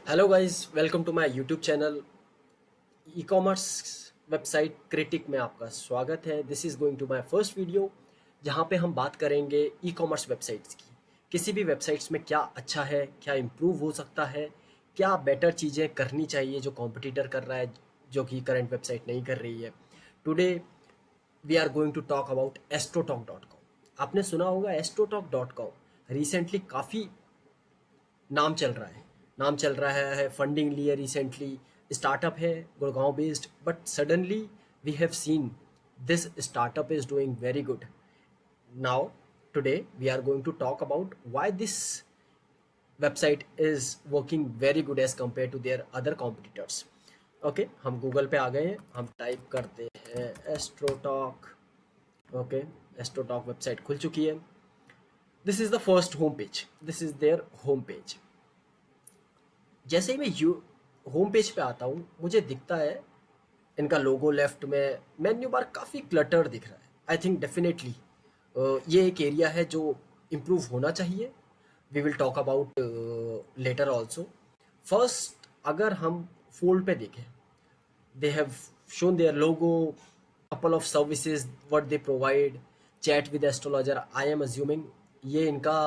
Hello guys, welcome to my YouTube channel. E commerce website critic में आपका स्वागत है। This is going to my first video, जहां पे हम बात करेंगे ई कॉमर्स वेबसाइट्स की। किसी भी वेबसाइट्स में क्या अच्छा है, क्या इम्प्रूव हो सकता है, क्या बेटर चीज़ें करनी चाहिए जो कॉम्पिटिटर कर रहा है, जो कि करंट वेबसाइट नहीं कर रही है। Today we are going to talk about astrotalk.com। आपने सुना होगा astrotalk.com रिसेंटली काफ़ी नाम चल रहा है, फंडिंग लिए रिसेंटली। स्टार्टअप है, Gurgaon based, but suddenly we have seen this startup is doing very good now. Today we are going to talk about why this website is working very good as compare to their other competitors. Okay, हम Google पे आ गए हैं, हम type करते हैं AstroTalk. Okay, AstroTalk website खुल चुकी है। This is the first home page, this is their home page. जैसे ही मैं यू होम पेज पे आता हूँ, मुझे दिखता है इनका लोगो लेफ्ट में। मेन्यू बार काफ़ी क्लटर दिख रहा है। आई थिंक डेफिनेटली ये एक एरिया है जो इम्प्रूव होना चाहिए। We will talk about later also. First, अगर हम फोल्ड पे देखें, they have shown their logo, couple of services what they provide, chat with astrologer। I am assuming ये इनका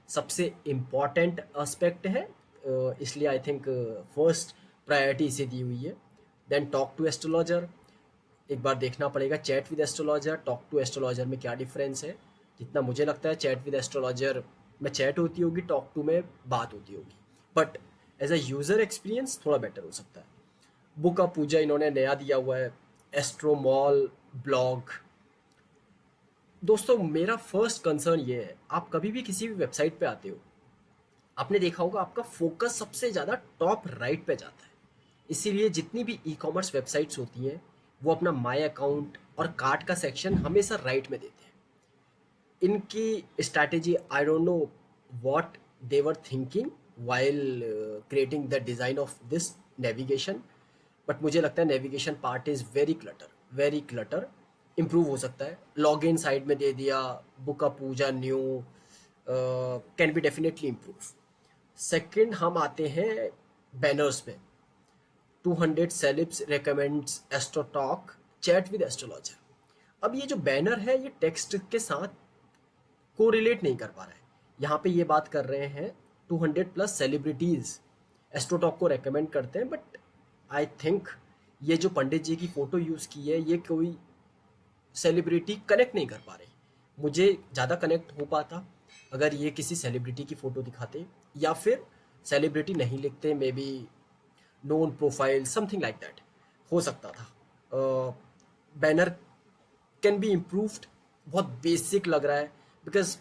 सबसे इम्पॉर्टेंट एस्पेक्ट है, इसलिए आई थिंक फर्स्ट प्रायोरिटी इसे दी हुई है। देन टॉक टू एस्ट्रोलॉजर, एक बार देखना पड़ेगा chat with astrologer talk to astrologer में क्या डिफरेंस है। जितना मुझे लगता है चैट विद एस्ट्रोलॉजर में चैट होती होगी, टॉक टू में बात होती होगी, but as a user experience थोड़ा बेटर हो सकता है। बुक ऑफ पूजा इन्होंने नया दिया हुआ है, एस्ट्रोमॉल ब्लॉग। दोस्तों, मेरा फर्स्ट कंसर्न ये है, आप कभी भी किसी भी वेबसाइट पे आते हो, आपने देखा होगा आपका फोकस सबसे ज़्यादा टॉप राइट पे जाता है। इसीलिए जितनी भी ई कॉमर्स वेबसाइट्स होती हैं, वो अपना माई अकाउंट और कार्ट का सेक्शन हमेशा राइट में देते हैं। इनकी strategy, I don't know what they were thinking while creating the design of this navigation, but मुझे लगता है navigation part is very clutter. Improve हो सकता है। लॉग इन साइड में दे दिया, book a puja new, can be definitely improve. Second, हम आते हैं बैनर्स में। 200 celebs recommends Astrotalk chat with astrologer. अब ये जो बैनर है, ये टेक्स्ट के साथ को रिलेट नहीं कर पा रहा है। यहाँ पे ये बात कर रहे हैं 200 प्लस सेलिब्रिटीज एस्ट्रोटॉक को रेकमेंड करते हैं, बट आई थिंक ये जो पंडित जी की फोटो यूज़ की है, ये कोई सेलिब्रिटी कनेक्ट नहीं कर पा रही। मुझे ज़्यादा कनेक्ट हो पाता अगर ये किसी सेलिब्रिटी की फ़ोटो दिखाते, या फिर सेलिब्रिटी नहीं लिखते, may be known profile, something like that हो सकता था। Banner can be improved. बहुत बेसिक लग रहा है, बिकॉज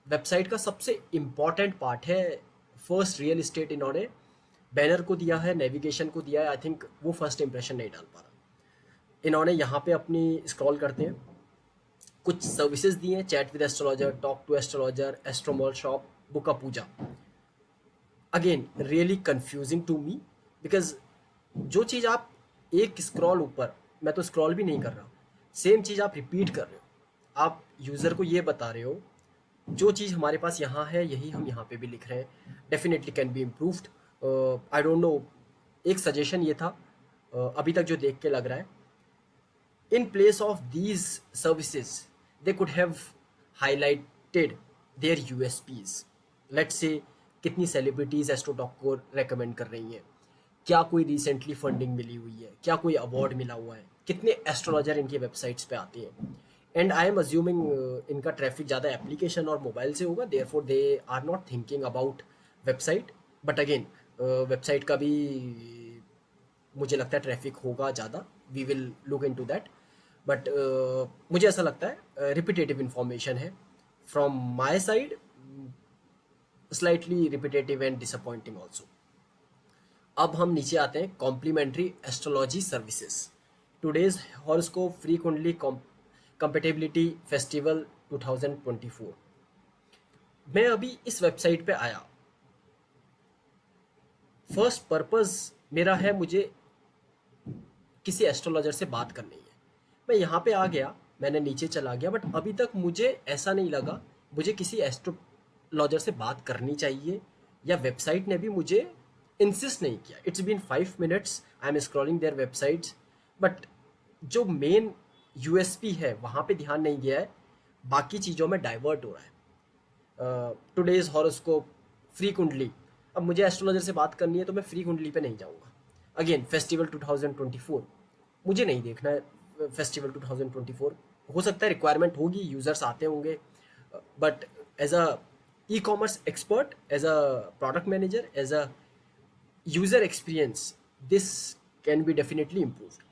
वेबसाइट का सबसे इम्पॉर्टेंट पार्ट है फर्स्ट रियल इस्टेट। इन्होंने बैनर को दिया है, नेविगेशन को दिया है, आई थिंक वो फर्स्ट इंप्रेशन नहीं डाल पा रहा। इन्होंने यहाँ पे अपनी स्क्रॉल करते हैं, कुछ सर्विसेज दी हैं, chat with astrologer, talk to astrologer, Astromall shop, book a puja. Again really confusing to me, because जो चीज़ आप एक स्क्रॉल ऊपर, मैं तो स्क्रॉल भी नहीं कर रहा, सेम चीज़ आप रिपीट कर रहे हो। आप यूज़र को ये बता रहे हो जो चीज़ हमारे पास यहाँ है, यही हम यहाँ पे भी लिख रहे हैं। Definitely can be improved. I don't no, एक सजेशन ये था, अभी तक जो देख के लग रहा है, in place of these services they could have highlighted their USPs। let's say कितनी सेलिब्रिटीज एस्ट्रोटॉक को रेकमेंड कर रही हैं, क्या कोई रिसेंटली फंडिंग मिली हुई है, क्या कोई अवार्ड मिला हुआ है, कितने एस्ट्रोलॉजर इनकी वेबसाइट्स पे आते हैं। एंड आई एम अज्यूमिंग इनका ट्रैफिक ज़्यादा एप्लीकेशन और मोबाइल से होगा, therefore they are not thinking about website. But again website का भी मुझे लगता है ट्रैफिक होगा ज़्यादा, we will look into that. But मुझे ऐसा लगता है रिपीटेटिव इंफॉर्मेशन है from my side, slightly repetitive and disappointing also. अब हम नीचे आते हैं complimentary astrology services. Today's horoscope frequently compatibility festival 2024। मैं अभी इस वेबसाइट पे आया, फर्स्ट पर्पस मेरा है, मुझे किसी एस्ट्रोलॉजर से बात करनी है। मैं यहाँ पे आ गया, मैंने नीचे चला गया, बट अभी तक मुझे ऐसा नहीं लगा मुझे किसी एस्ट्रोलॉजर से बात करनी चाहिए, या वेबसाइट ने भी मुझे इंसिस्ट नहीं किया. It's been 5 minutes, I am scrolling their websites, but जो मेन यूएसपी है वहाँ पे ध्यान नहीं गया है, बाकी चीज़ों में डाइवर्ट हो रहा है. टुडेज हॉरोस्कोप, फ्री कुंडली. अब मुझे एस्ट्रोलॉजर से बात करनी है तो मैं फ्री कुंडली पे नहीं जाऊँगा. अगेन फेस्टिवल 2024, मुझे नहीं देखना है फेस्टिवल 2024. हो सकता है रिक्वायरमेंट होगी, यूज़र्स आते होंगे, but as a e commerce expert, as a product manager, as a user experience, this can be definitely improved.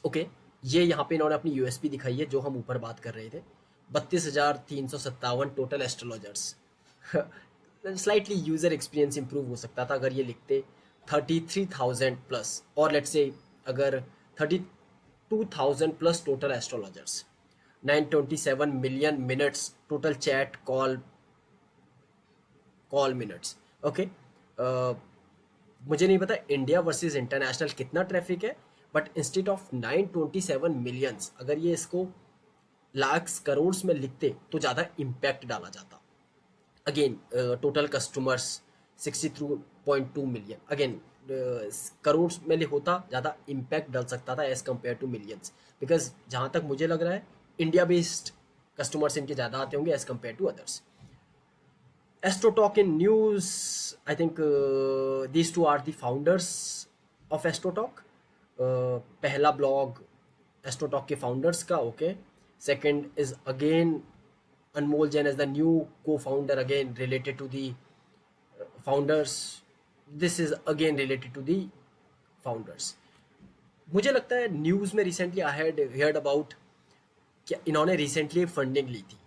Okay, ये यहाँ पे इन्होंने अपनी यूएसपी दिखाई है जो हम ऊपर बात कर रहे थे. 32,357 total astrologers. Slightly user experience improve हो सकता था अगर ये लिखते 33,000 प्लस, और लेट्स से अगर 32,000 plus total astrologers, 927 million minutes total chat call minutes. Okay, मुझे नहीं पता इंडिया वर्सेस इंटरनेशनल कितना ट्रैफिक है, बट इंस्टेड ऑफ 927 मिलियंस अगर ये इसको लाख्स करोड़ में लिखते तो ज़्यादा इम्पैक्ट डाला जाता. Again total customers 63.2 million. Again crore में होता ज़्यादा इम्पैक्ट डाल सकता था as compare to millions, because जहाँ तक मुझे लग रहा है इंडिया बेस्ड कस्टमर्स इनके ज़्यादा आते होंगे as compare to others. Astrotalk in news, I think these two are the founders of Astrotalk. पहला ब्लॉग Astrotalk के फाउंडर्स का. Okay, second is again Anmol Jain as the new cofounder, again related to the founders. This is again related to the founders. मुझे लगता है news में recently I had heard about कि इन्होंने recently funding ली थी.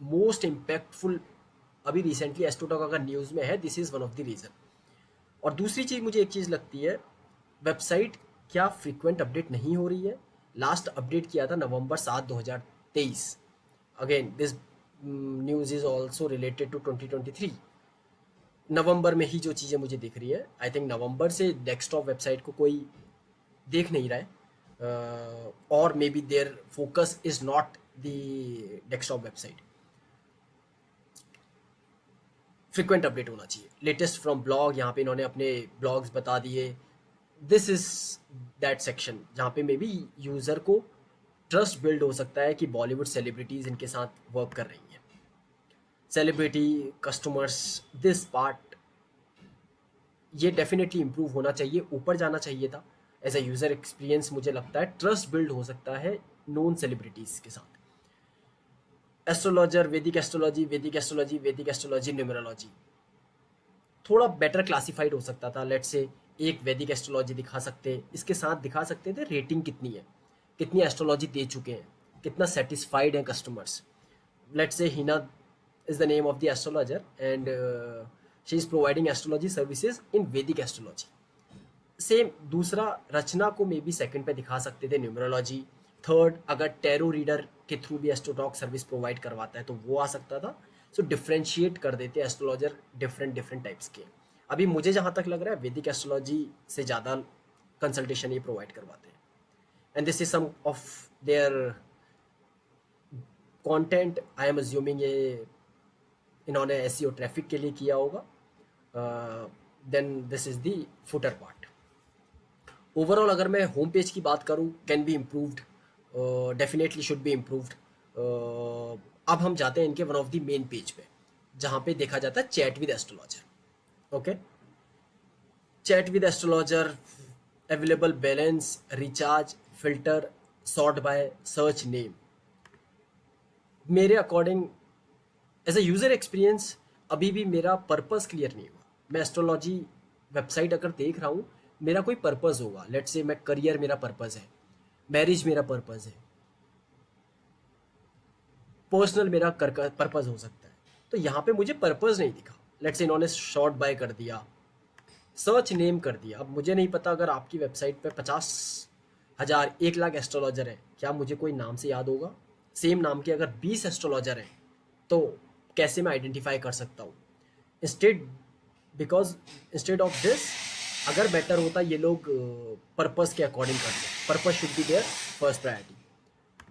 मोस्ट इम्पैक्टफुल अभी recently Astrotalk अगर न्यूज़ में है, this is one of the reason. और दूसरी चीज़ मुझे एक चीज़ लगती है, वेबसाइट क्या फ्रीक्वेंट अपडेट नहीं हो रही है. लास्ट अपडेट किया था November 7 2023. Again this news is also related to 2023. नवंबर में ही जो चीज़ें मुझे दिख रही है, आई थिंक नवंबर से डेस्कटॉप वेबसाइट को कोई देख नहीं रहा है, और may be their focus is not the desktop website. Frequent update होना चाहिए. लेटेस्ट फ्रॉम ब्लॉग, यहाँ पे इन्होंने अपने ब्लॉग्स बता दिए. दिस इज दैट सेक्शन जहाँ पे मे बी यूज़र को ट्रस्ट बिल्ड हो सकता है कि बॉलीवुड सेलिब्रिटीज़ इनके साथ वर्क कर रही हैं. सेलिब्रिटी कस्टमर्स, दिस पार्ट ये डेफिनेटली इम्प्रूव होना चाहिए, ऊपर जाना चाहिए था. एज अ यूज़र एक्सपीरियंस मुझे लगता है ट्रस्ट बिल्ड हो सकता है नॉन सेलिब्रिटीज़ के साथ. एस्ट्रोलॉजर, वैदिक एस्ट्रोलॉजी, वैदिक एस्ट्रोलॉजी, वैदिक एस्ट्रोलॉजी, न्यूमरोलॉजी थोड़ा बेटर क्लासिफाइड हो सकता था. लेट्स से एक वैदिक एस्ट्रोलॉजी दिखा सकते, इसके साथ दिखा सकते थे रेटिंग कितनी है, कितनी एस्ट्रोलॉजी दे चुके हैं, कितना सेटिस्फाइड हैं customers. Let's say Hina is the name of the astrologer and she is providing astrology services in वैदिक एस्ट्रोलॉजी. सेम दूसरा रचना को मे बी सेकंड पे दिखा सकते थे न्यूमरोलॉजी. थर्ड अगर टैरो रीडर के थ्रू भी एस्ट्रोटॉक सर्विस प्रोवाइड करवाता है तो वो आ सकता था. सो डिफ्रेंशिएट कर देते एस्ट्रोलॉजर डिफरेंट टाइप्स के. अभी मुझे जहाँ तक लग रहा है वैदिक एस्ट्रोलॉजी से ज़्यादा कंसल्टेशन ये प्रोवाइड करवाते हैं. And this is some of their content. I am assuming ये इन्होंने एसईओ ट्रैफिक के लिए किया होगा. Then this is the footer part. Overall अगर मैं होम पेज की बात करूँ, can be improved, definitely should be improved. अब हम जाते हैं इनके one of the main page पे जहाँ पे देखा जाता है chat with astrologer. Okay, chat with astrologer, available balance, recharge, filter, sort by search name. मेरे according as a user experience अभी भी मेरा पर्पस क्लियर नहीं हुआ. मैं एस्ट्रोलॉजी वेबसाइट अगर देख रहा हूँ, मेरा कोई पर्पस होगा. लेट्स से मैं करियर मेरा पर्पस है, मैरिज मेरा पर्पस है, पर्सनल मेरा पर्पस हो सकता है. तो यहाँ पे मुझे पर्पस नहीं दिखा. लेट्स से इन्होंने शॉर्ट बाय कर दिया, सर्च नेम कर दिया. अब मुझे नहीं पता अगर आपकी वेबसाइट पे 50,000 1 लाख एस्ट्रोलॉजर है, क्या मुझे कोई नाम से याद होगा? सेम नाम के अगर 20 एस्ट्रोलॉजर हैं तो कैसे मैं आइडेंटिफाई कर सकता हूँ? इंस्टेड ऑफ दिस, अगर बेटर होता ये लोग पर्पस के अकॉर्डिंग करते. Purpose should be their first priority.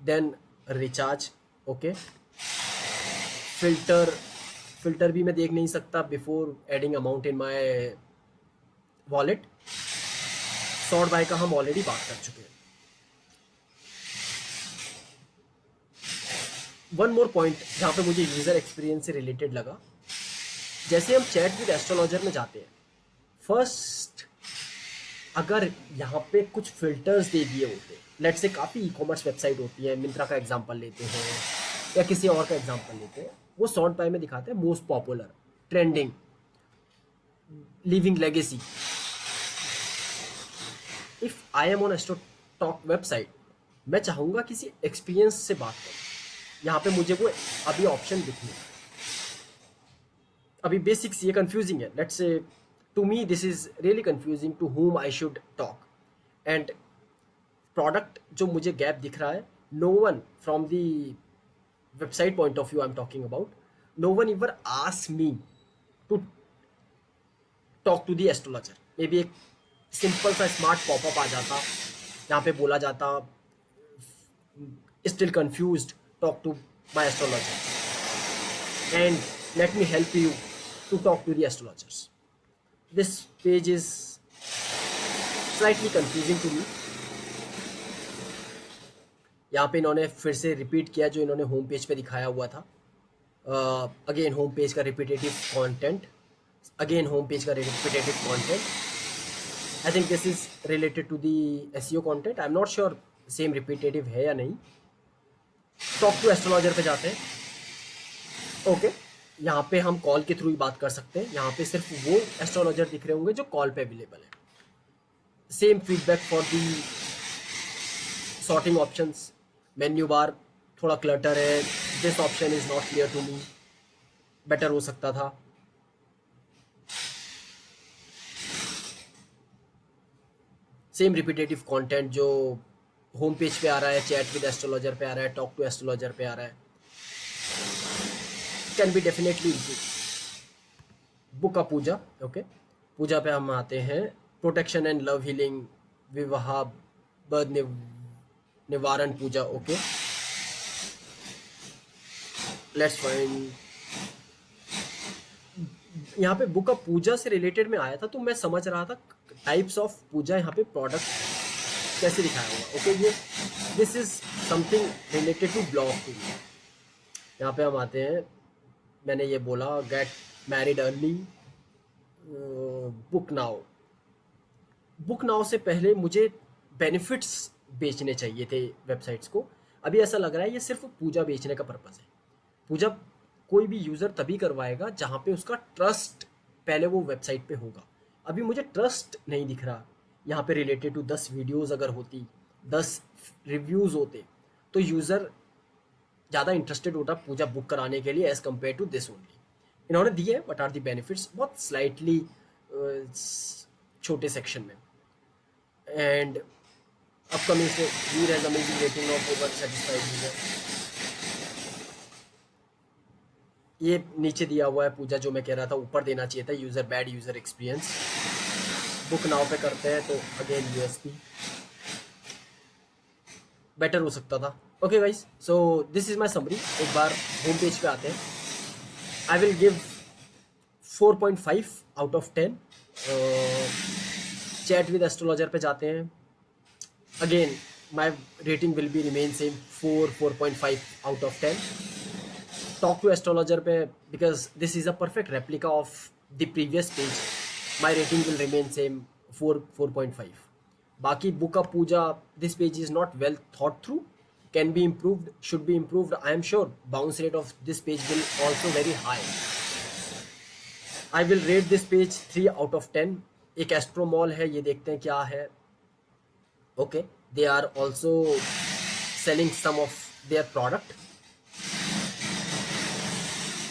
Then recharge. Okay, filter भी मैं देख नहीं सकता before adding amount in my wallet, sort by का हम ऑलरेडी बात कर चुके हैं। वन मोर पॉइंट जहाँ पे मुझे यूज़र एक्सपीरियंस से रिलेटेड लगा, जैसे हम चैट विद एस्ट्रोलॉजर में जाते हैं, फर्स्ट अगर यहाँ पे कुछ फिल्टर्स दे दिए होते, लेट से काफ़ी ई कॉमर्स वेबसाइट होती है, मिंत्रा का एग्जांपल लेते हैं या किसी और का एग्जांपल लेते हैं, वो सॉर्ट बाय में दिखाते हैं most popular, trending, living legacy. If I am on astro talk website, मैं चाहूँगा किसी एक्सपीरियंस से बात करूँ, यहाँ पे मुझे वो अभी ऑप्शन दिखने, अभी बेसिक्स ये कंफ्यूजिंग है, let's say to me this is really confusing to whom I should talk, and product जो मुझे गैप दिख रहा है, no one from the website point of view I am talking about, no one ever ask me to talk to the astrologer. May be एक simple सा smart popup आ जाता, यहाँ पे बोला जाता still confused, talk to my astrologer and let me help you to talk to the astrologers. This page is slightly confusing to me. यहाँ पे इन्होंने फिर से रिपीट किया जो इन्होंने होम पेज पे दिखाया हुआ था। अगेन होम पेज का repetitive content, again home page का repetitive content. I think this is related to the SEO content, I am not sure same repetitive है या नहीं। टॉक टू एस्ट्रोलॉजर पे जाते हैं। ओके, यहाँ पे हम कॉल के थ्रू ही बात कर सकते हैं, यहाँ पे सिर्फ वो एस्ट्रोलॉजर दिख रहे होंगे जो कॉल पे अवेलेबल है। Same feedback for the sorting options, menu bar थोड़ा क्लटर है, this option is not clear to me, better हो सकता था। सेम रिपीटेटिव कंटेंट जो होम पेज पे आ रहा है, चैट विद एस्ट्रोलॉजर पे आ रहा है, टॉक टू एस्ट्रोलॉजर पे आ रहा है, can be definitely improve. Book का पूजा, ओके, पूजा पे हम आते हैं, प्रोटेक्शन एंड लव हीलिंग, विवाह बर्थ निवारण पूजा, ओके, लेट्स फाइंड। यहाँ पे बुक का पूजा से रिलेटेड में आया था तो मैं समझ रहा था टाइप्स ऑफ पूजा, यहाँ पे प्रोडक्ट कैसे दिखाया हुआ, ओके, ये this is something related to blog too. यहाँ पे हम आते हैं, मैंने ये बोला get married early, book now. Book now से पहले मुझे बेनिफिट्स बेचने चाहिए थे वेबसाइट्स को, अभी ऐसा लग रहा है ये सिर्फ पूजा बेचने का पर्पज़ है। पूजा कोई भी यूज़र तभी करवाएगा जहाँ पे उसका ट्रस्ट पहले वो वेबसाइट पे होगा। अभी मुझे ट्रस्ट नहीं दिख रहा। यहाँ पे रिलेटेड टू 10 वीडियोज़ अगर होती, 10 रिव्यूज़ होते, तो यूज़र ज़्यादा इंटरेस्टेड होता पूजा बुक कराने के लिए as compare to this only. इन्होंने दिए बट आर दी बेनिफिट्स बहुत स्लाइटली छोटे सेक्शन में। एंड अपकमिंग से वीर has amazing rating of over satisfied user, ये नीचे दिया हुआ है पूजा जो मैं कह रहा था ऊपर देना चाहिए था, user bad user experience. Book now पे करते हैं तो अगेन यूएसपी बेटर हो सकता था। Okay guys, so this is my summary. एक बार होम पेज पे आते हैं, I will give 4.5 out of 10। Chat with astrologer पे जाते हैं, again my rating will be remain same, 4.5 out of 10। Talk to astrologer पे, because this is a perfect replica of the previous page, my rating will remain same, 4.5। बाकी book of puja, this page is not well thought through, can be improved, should be improved. I am sure bounce rate of this page will also very high. I will rate this page 3 out of 10. एक astro mall है, ये देखते हैं क्या है। Okay, they are also selling some of their product.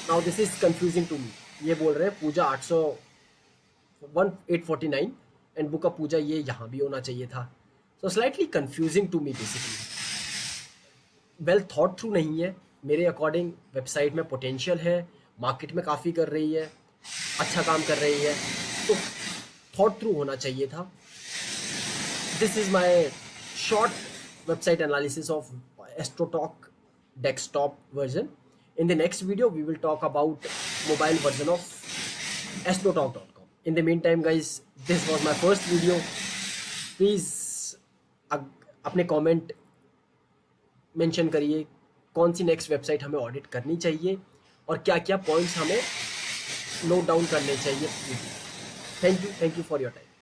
Now this is confusing to me, ये बोल रहे हैं puja 849 and book of puja ये यहाँ भी होना चाहिए था, so slightly confusing to me. Basically well thought through नहीं है मेरे अकॉर्डिंग। वेबसाइट में पोटेंशियल है, मार्केट में काफ़ी कर रही है, अच्छा काम कर रही है, तो थॉट थ्रू होना चाहिए था। This is my short website analysis of Astrotalk desktop version. In the next video we will talk about mobile version of astrotalk.com. In the mean time guys, this was my first video. Please अपने comment mention करिए कौन सी next website हमें audit करनी चाहिए और क्या क्या पॉइंट्स हमें नोट डाउन करने चाहिए। Thank you for your time.